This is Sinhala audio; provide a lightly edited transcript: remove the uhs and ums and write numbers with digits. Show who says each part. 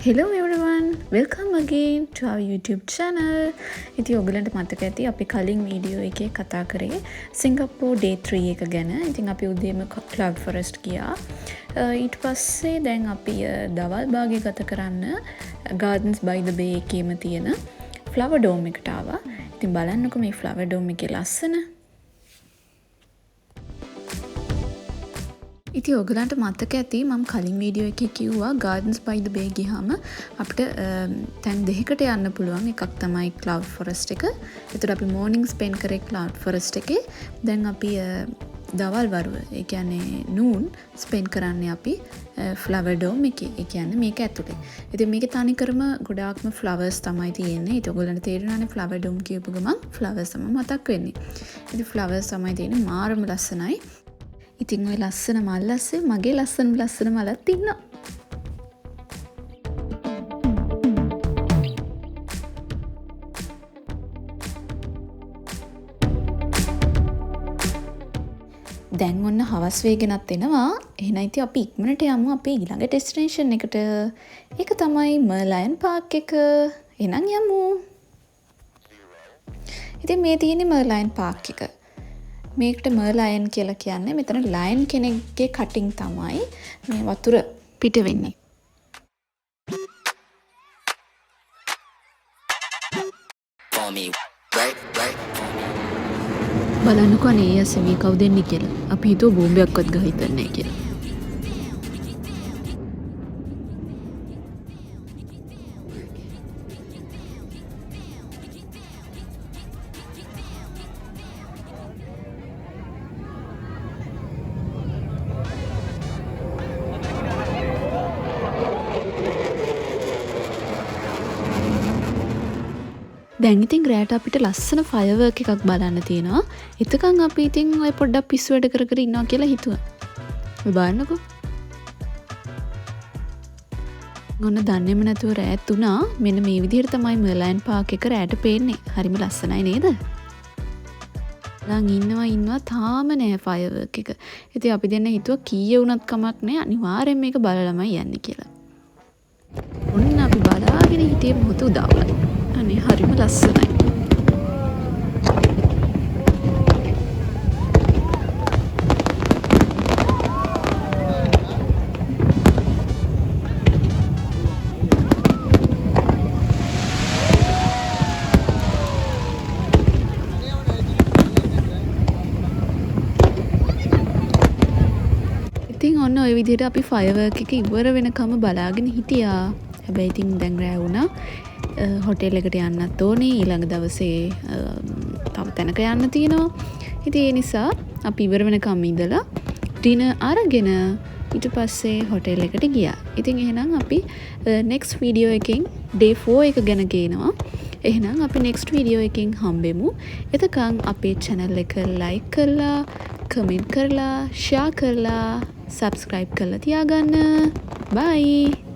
Speaker 1: Hello everyone, welcome again to our YouTube channel. ඉතින් ඔයගලන්ට මතක ඇති අපි කලින් වීඩියෝ එකේ කතා කරේ සිංගප්පූර් day 3 එක ගැන. ඉතින් අපි උදේම cloud forest ගියා. ඊට පස්සේ දැන් අපි දවල් භාගය ගත කරන්න Gardens by the Bay එකේම තියෙන flower dome එකට ආවා. ඉතින් බලන්නකෝ මේ flower dome එකේ ලස්සන. ඉතින් ඔයගලන්ට මතක ඇති මම කලින් වීඩියෝ එකේ කිව්වා Gardens by the Bay ගියාම අපිට තැන් දෙකකට යන්න පුළුවන්. එකක් තමයි Cloud Forest එක. ඒතර අපි morning spend කරේ Cloud Forest එකේ. දැන් අපි දවල් වරුව, ඒ කියන්නේ noon spend කරන්නේ අපි Flower Dome එකේ. ඒ කියන්නේ මේක ඇතුලේ. ඉතින් මේකේ තනිකරම ගොඩාක්ම flowers තමයි තියෙන්නේ. ඒක ඔයගලන්ට තේරෙනවානේ Flower Dome කියපු ගමන් flowers තමයි මතක් වෙන්නේ. ඉතින් flowers තමයි තියෙන්නේ මාරම ලස්සනයි. ඉතින් ඔය ලස්සන මල් අස්සේ මගේ ලස්සන මලක් තියෙනවා. දැන් ඔන්න හවස් වේගෙනත් එනවා. එහෙනම් ඉතින් අපි ඉක්මනට යමු අපේ ඊළඟ ඩෙස්ටිනේෂන් එකට. ඒක තමයි මර්ලයන් පාර්ක් එක. එහෙනම් යමු. ඉතින් මේ තියෙන්නේ මර්ලයන් පාර්ක් එක. මේකට මර්ලයන් කියලා කියන්නේ මෙතන ලයන් කෙනෙක්ගේ කටින් තමයි මේ වතුර පිට වෙන්නේ. බලන්නකෝ අනේ අසවි කවුද එන්නේ කියලා. අපි හිතුව බෝම්බයක්වත් ගහ හිටන්නේ කියලා. දැන් ඉතින් රෑට අපිට ලස්සන ෆයර්වර්ක් එකක් බලන්න තියෙනවා. එතකන් අපි ඉතින් ඔය පොඩ්ඩක් පිස්සු වැඩ කර කර ඉන්නවා කියලා හිතුවා. ඔය බලන්නකෝ. මොන දන්නේම නැතුව රෑත් තුනා මෙන්න මේ විදිහට තමයි මර්ලයන් පාර්ක් එක රෑට පේන්නේ. හරිම ලස්සනයි නේද? ලං ඉන්නවා තාම නෑ ෆයර්වර්ක් එක. ඉතින් අපි දෙන්න හිතුවා කීයේ වුණත් කමක් නෑ අනිවාර්යෙන් මේක බලලාමයි යන්නේ කියලා. ඔන්න අපි බලාගෙන හිටියේ මොහොත උදාවලා. අනේ හරිම ලස්සනයි. ඉතින් ඔන්න ඔය විදිහට අපි ෆයර්වර්ක් එක ඉවර වෙනකම් බලාගෙන හිටියා. හැබැයි ඉතින් දැන් රෑ වුණා. හොටෙල් එකට යන්නත් ඕනේ. ඊළඟ දවසේ තව තැනක යන්න තියෙනවා. ඉතින් ඒ නිසා අපි ඉවර වෙනකම් ඉඳලා ඩිනර් අරගෙන ඊට පස්සේ හොටෙල් එකට ගියා. ඉතින් එහෙනම් අපි next video එකෙන් day 4 එක ගැන ගේනවා. එහෙනම් අපි next video එකෙන් හම්බෙමු. එතකන් අපේ channel එක like කරලා, comment කරලා, share කරලා, subscribe කරලා තියාගන්න. bye.